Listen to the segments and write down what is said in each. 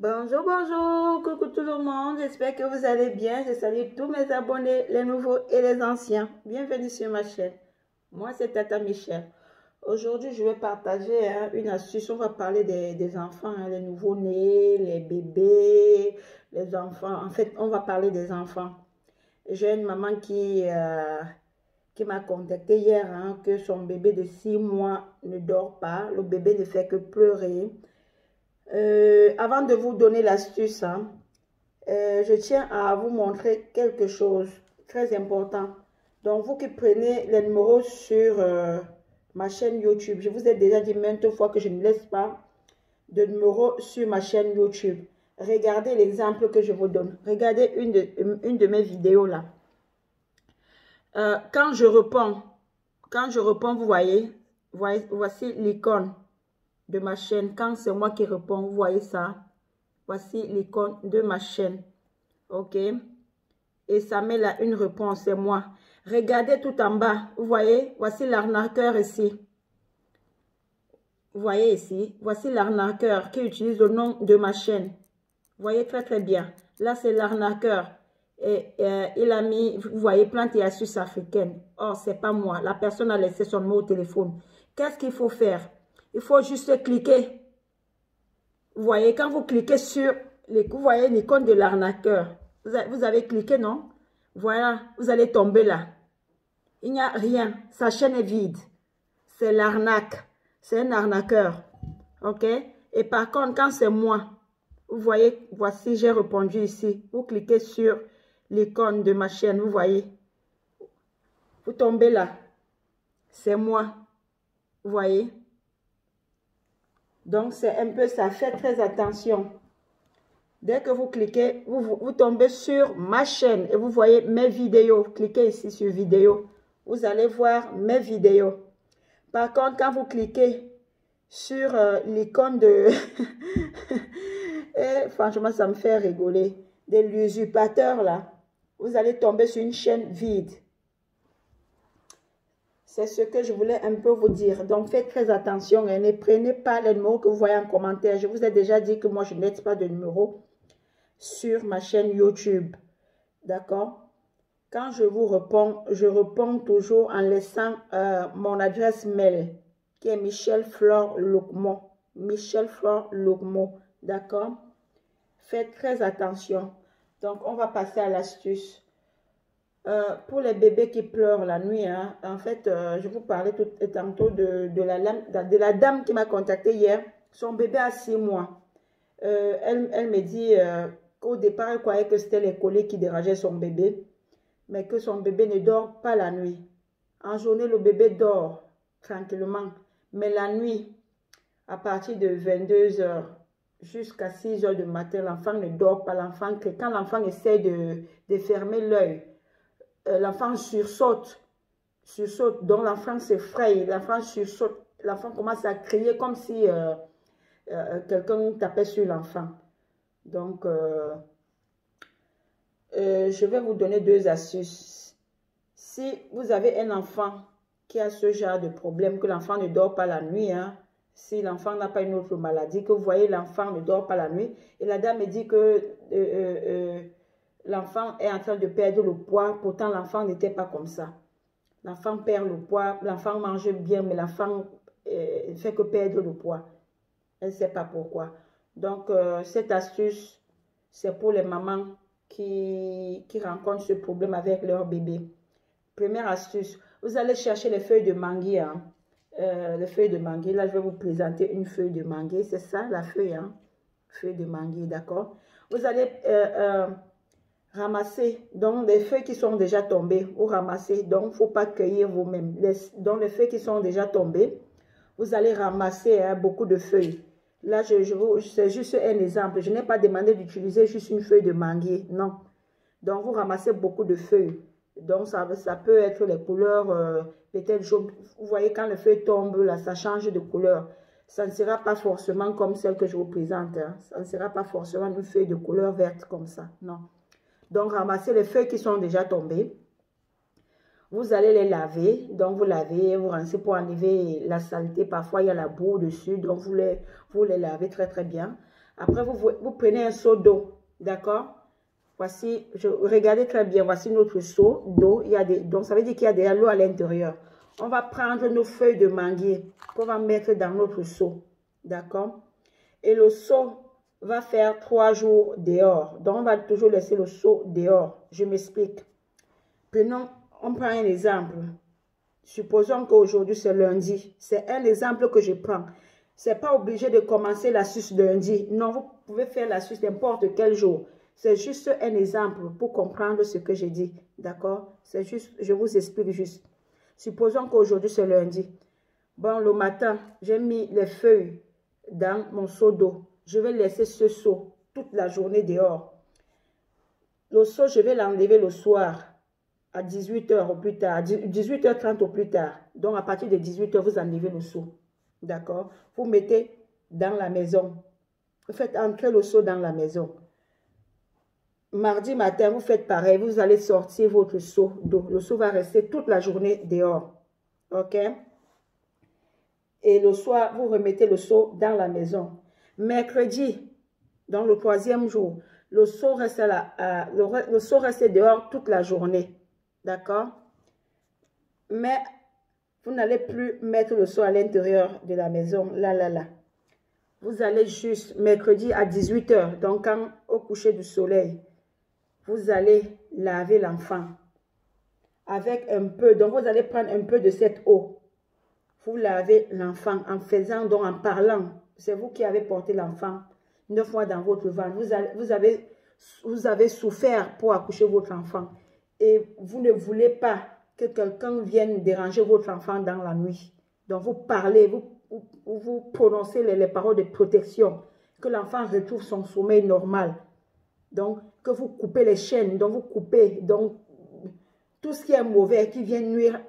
Bonjour, bonjour, coucou tout le monde, j'espère que vous allez bien. Je salue tous mes abonnés, les nouveaux et les anciens. Bienvenue sur ma chaîne. Moi, c'est Tata Michel. Aujourd'hui, je vais partager une astuce. On va parler des enfants, les nouveaux-nés, les bébés, les enfants. En fait, on va parler des enfants. J'ai une maman qui m'a contacté hier, que son bébé de 6 mois ne dort pas. Le bébé ne fait que pleurer. Avant de vous donner l'astuce, je tiens à vous montrer quelque chose très important. Donc, vous qui prenez les numéros sur ma chaîne YouTube, je vous ai déjà dit maintes fois que je ne laisse pas de numéros sur ma chaîne YouTube. Regardez l'exemple que je vous donne. Regardez une de mes vidéos là. Quand je réponds, vous voyez voici l'icône de ma chaîne. Quand c'est moi qui réponds, vous voyez ça. Voici l'icône de ma chaîne. OK. Et ça met là une réponse, c'est moi. Regardez tout en bas. Vous voyez, voici l'arnaqueur ici. Vous voyez ici, voici l'arnaqueur qui utilise le nom de ma chaîne. Vous voyez très très bien. Là, c'est l'arnaqueur. Et il a mis, vous voyez, plantes et astuces africaines. Oh, c'est pas moi. La personne a laissé son mot au téléphone. Qu'est-ce qu'il faut faire? Il faut juste cliquer. Vous voyez, quand vous cliquez sur, vous voyez l'icône de l'arnaqueur. Vous avez cliqué, non? Voilà, vous allez tomber là. Il n'y a rien. Sa chaîne est vide. C'est l'arnaque. C'est un arnaqueur. OK? Et par contre, quand c'est moi, vous voyez, voici, j'ai répondu ici. Vous cliquez sur l'icône de ma chaîne, vous voyez. Vous tombez là. C'est moi. Vous voyez? Donc, c'est un peu ça. Faites très attention. Dès que vous cliquez, vous tombez sur ma chaîne et vous voyez mes vidéos. Cliquez ici sur vidéo. Vous allez voir mes vidéos. Par contre, quand vous cliquez sur l'icône de... et franchement, ça me fait rigoler. De l'usurpateur là. Vous allez tomber sur une chaîne vide. C'est ce que je voulais un peu vous dire. Donc, faites très attention et ne prenez pas les numéros que vous voyez en commentaire. Je vous ai déjà dit que moi, je n'ai pas de numéro sur ma chaîne YouTube. D'accord? Quand je vous réponds, je réponds toujours en laissant mon adresse mail qui est Michel Flore Logmo. Michel Flore Logmo. D'accord? Faites très attention. Donc, on va passer à l'astuce. Pour les bébés qui pleurent la nuit, en fait, je vous parlais tantôt de la dame qui m'a contacté hier. Son bébé a 6 mois. Elle me dit qu'au départ, elle croyait que c'était les collets qui dérangeaient son bébé, mais que son bébé ne dort pas la nuit. En journée, le bébé dort tranquillement, mais la nuit, à partir de 22 h jusqu'à 6 h du matin, l'enfant ne dort pas. Quand l'enfant essaie de fermer l'œil, l'enfant sursaute, donc l'enfant s'effraie, l'enfant sursaute, l'enfant commence à crier comme si quelqu'un tapait sur l'enfant. Donc, je vais vous donner 2 astuces. Si vous avez un enfant qui a ce genre de problème, que l'enfant ne dort pas la nuit, si l'enfant n'a pas une autre maladie, que vous voyez l'enfant ne dort pas la nuit, et la dame me dit que l'enfant est en train de perdre le poids, pourtant l'enfant n'était pas comme ça. L'enfant perd le poids, l'enfant mange bien, mais l'enfant ne fait que perdre le poids. Elle ne sait pas pourquoi. Donc, cette astuce, c'est pour les mamans qui rencontrent ce problème avec leur bébé. Première astuce, vous allez chercher les feuilles de manguier. Les feuilles de manguier, là, je vais vous présenter une feuille de manguier. C'est ça, la feuille, feuille de manguier, d'accord? Vous allez ramasser, donc, les feuilles qui sont déjà tombées, vous ramassez. Donc, il ne faut pas cueillir vous-même. Donc, les feuilles qui sont déjà tombées, vous allez ramasser beaucoup de feuilles. Là, c'est juste un exemple. Je n'ai pas demandé d'utiliser juste une feuille de manguier, non. Donc, vous ramassez beaucoup de feuilles. Donc, ça peut être les couleurs, peut-être jaune. Vous voyez, quand les feuilles tombent, là, ça change de couleur. Ça ne sera pas forcément comme celle que je vous présente. Ça ne sera pas forcément une feuille de couleur verte comme ça, non. Donc, ramassez les feuilles qui sont déjà tombées. Vous allez les laver, donc vous lavez, vous rincez pour enlever la saleté. Parfois, il y a la boue dessus, donc vous les lavez très très bien. Après, vous prenez un seau d'eau, d'accord? Voici, regardez très bien, voici notre seau d'eau. Donc, ça veut dire qu'il y a de l'eau à l'intérieur. On va prendre nos feuilles de manguier qu'on va mettre dans notre seau, d'accord? Et le seau va faire 3 jours dehors. Donc, on va toujours laisser le seau dehors. Je m'explique. On prend un exemple. Supposons qu'aujourd'hui, c'est lundi. C'est un exemple que je prends. Ce n'est pas obligé de commencer l'astuce lundi. Non, vous pouvez faire l'astuce n'importe quel jour. C'est juste un exemple pour comprendre ce que j'ai dit. D'accord? C'est juste, je vous explique juste. Supposons qu'aujourd'hui, c'est lundi. Bon, le matin, j'ai mis les feuilles dans mon seau d'eau. Je vais laisser ce seau toute la journée dehors. Le seau, je vais l'enlever le soir à 18 h au plus tard, 18 h 30 au plus tard. Donc, à partir de 18 h, vous enlevez le seau. D'accord? Vous mettez dans la maison. Vous faites entrer le seau dans la maison. Mardi matin, vous faites pareil. Vous allez sortir votre seau d'eau. Le seau va rester toute la journée dehors. OK? Et le soir, vous remettez le seau dans la maison. Mercredi, dans le 3e jour, le seau reste, le seau reste dehors toute la journée. D'accord? Mais vous n'allez plus mettre le seau à l'intérieur de la maison. Là. Vous allez juste, mercredi à 18 h, donc quand, au coucher du soleil, vous allez laver l'enfant avec un peu. Donc, vous allez prendre un peu de cette eau. Vous lavez l'enfant en faisant, donc en parlant. C'est vous qui avez porté l'enfant 9 mois dans votre ventre. Vous avez souffert pour accoucher votre enfant. Et vous ne voulez pas que quelqu'un vienne déranger votre enfant dans la nuit. Donc, vous parlez, vous prononcez les paroles de protection. Que l'enfant retrouve son sommeil normal. Donc, que vous coupez les chaînes. Donc, vous coupez. Donc, tout ce qui est mauvais, qui vient nuire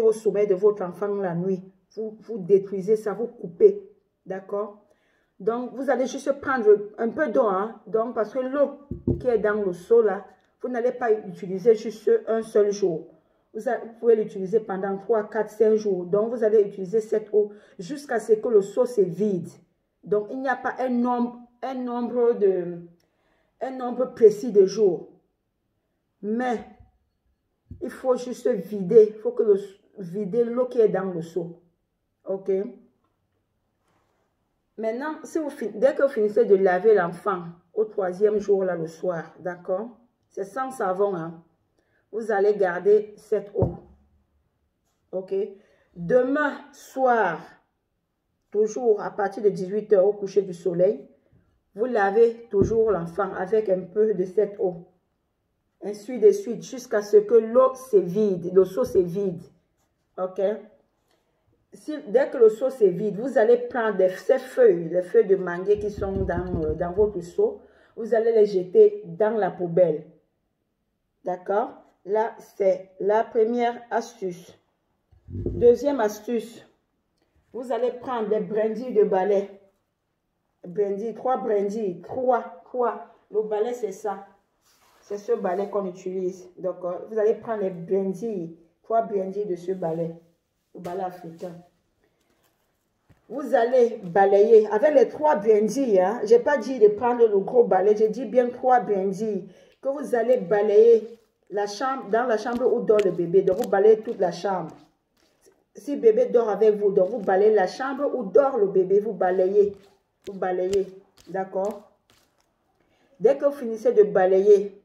au sommeil de votre enfant la nuit. Vous détruisez ça, vous coupez. D'accord? Donc, vous allez juste prendre un peu d'eau. Hein? Donc, parce que l'eau qui est dans le seau là, vous n'allez pas l'utiliser juste un seul jour. Vous pouvez l'utiliser pendant 3, 4, 5 jours. Donc, vous allez utiliser cette eau jusqu'à ce que le seau se vide. Donc, il n'y a pas un nombre précis de jours. Mais, il faut juste vider. Il faut vider l'eau qui est dans le seau. OK? Maintenant, dès que vous finissez de laver l'enfant au 3e jour, là, le soir, d'accord? C'est sans savon, hein? Vous allez garder cette eau. OK? Demain soir, toujours à partir de 18 h au coucher du soleil, vous lavez toujours l'enfant avec un peu de cette eau. Ainsi de suite, jusqu'à ce que l'eau se vide, le seau se vide. OK? Dès que le seau se vide, vous allez prendre ces feuilles, les feuilles de manguier qui sont dans votre seau, vous allez les jeter dans la poubelle. D'accord? Là, c'est la première astuce. Deuxième astuce, vous allez prendre des brindilles de balai. Brindilles, 3 brindilles, 3. Le balai, c'est ça. C'est ce balai qu'on utilise. Donc, vous allez prendre les brindilles, 3 brindilles de ce balai. Le balai africain. Vous allez balayer avec les 3 brindilles. Hein. Je n'ai pas dit de prendre le gros balai, j'ai dit bien 3 brindilles. Que vous allez balayer dans la chambre où dort le bébé. Donc, vous balayez toute la chambre. Si le bébé dort avec vous, donc vous balayez la chambre où dort le bébé. Vous balayez. Vous balayez. D'accord? Dès que vous finissez de balayer,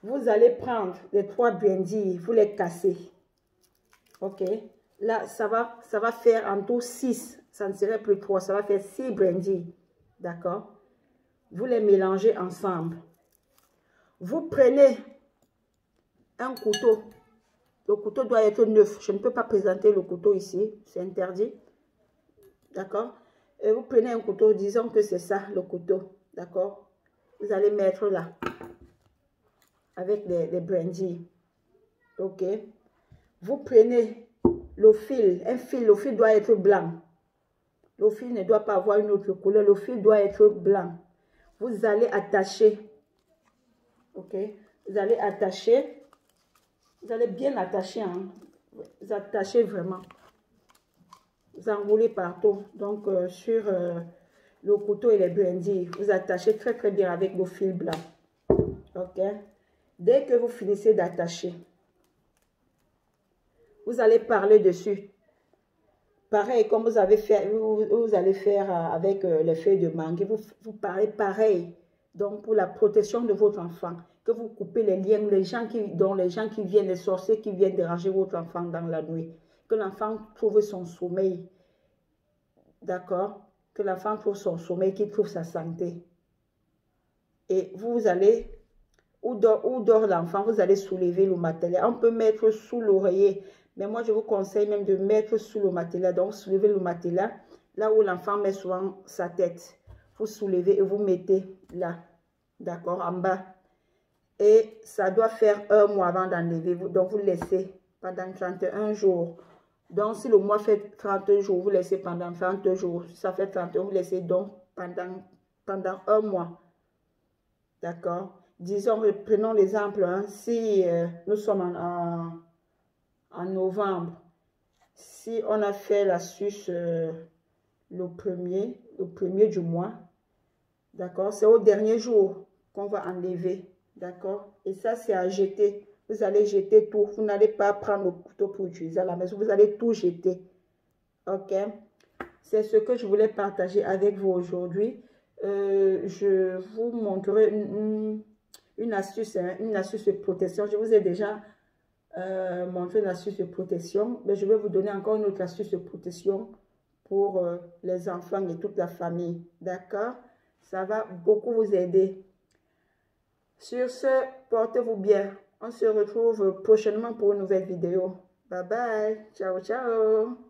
vous allez prendre les 3 brindilles, vous les cassez. OK? Là, ça va faire en tout 6. Ça ne serait plus 3. Ça va faire 6 brindilles. D'accord? Vous les mélangez ensemble. Vous prenez un couteau. Le couteau doit être neuf. Je ne peux pas présenter le couteau ici. C'est interdit. D'accord? Et vous prenez un couteau. Disons que c'est ça, le couteau. D'accord? Vous allez mettre là. Avec les brindilles. OK? Vous prenez le fil. Le fil doit être blanc. Le fil ne doit pas avoir une autre couleur. Le fil doit être blanc. Vous allez attacher. OK? Vous allez attacher. Vous allez bien attacher. Hein? Vous attachez vraiment. Vous enroulez partout. Donc, sur le couteau et les brindilles. Vous attachez très très bien avec vos fils blancs. Ok? Dès que vous finissez d'attacher, vous allez parler dessus. Pareil, comme vous allez faire avec les feuilles de mangue. Vous parlez pareil. Donc, pour la protection de votre enfant, que vous coupez les liens, les gens qui viennent, les sorciers qui viennent déranger votre enfant dans la nuit. Que l'enfant trouve son sommeil. D'accord? Que l'enfant trouve son sommeil, qu'il trouve sa santé. Et vous allez, où dort l'enfant, vous allez soulever le matériel. On peut mettre sous l'oreiller. Mais moi, je vous conseille même de mettre sous le matelas. Donc, soulevez le matelas, là où l'enfant met souvent sa tête. Vous soulevez et vous mettez là, d'accord, en bas. Et ça doit faire 1 mois avant d'enlever. Donc, vous laissez pendant 31 jours. Donc, si le mois fait 30 jours, vous laissez pendant 30 jours. Si ça fait 30 jours, vous laissez donc pendant 1 mois. D'accord? Disons, prenons l'exemple, hein, si nous sommes en novembre, si on a fait l'astuce le premier du mois, d'accord, c'est au dernier jour qu'on va enlever, d'accord, et ça c'est à jeter. Vous allez jeter tout, vous n'allez pas prendre le couteau pour utiliser à la maison, vous allez tout jeter. Ok, c'est ce que je voulais partager avec vous aujourd'hui. Je vous montrerai une astuce, hein, une astuce de protection. Je vous ai déjà montré une astuce de protection, mais je vais vous donner encore une autre astuce de protection pour les enfants et toute la famille. D'accord? Ça va beaucoup vous aider. Sur ce, portez-vous bien. On se retrouve prochainement pour une nouvelle vidéo. Bye bye. Ciao, ciao.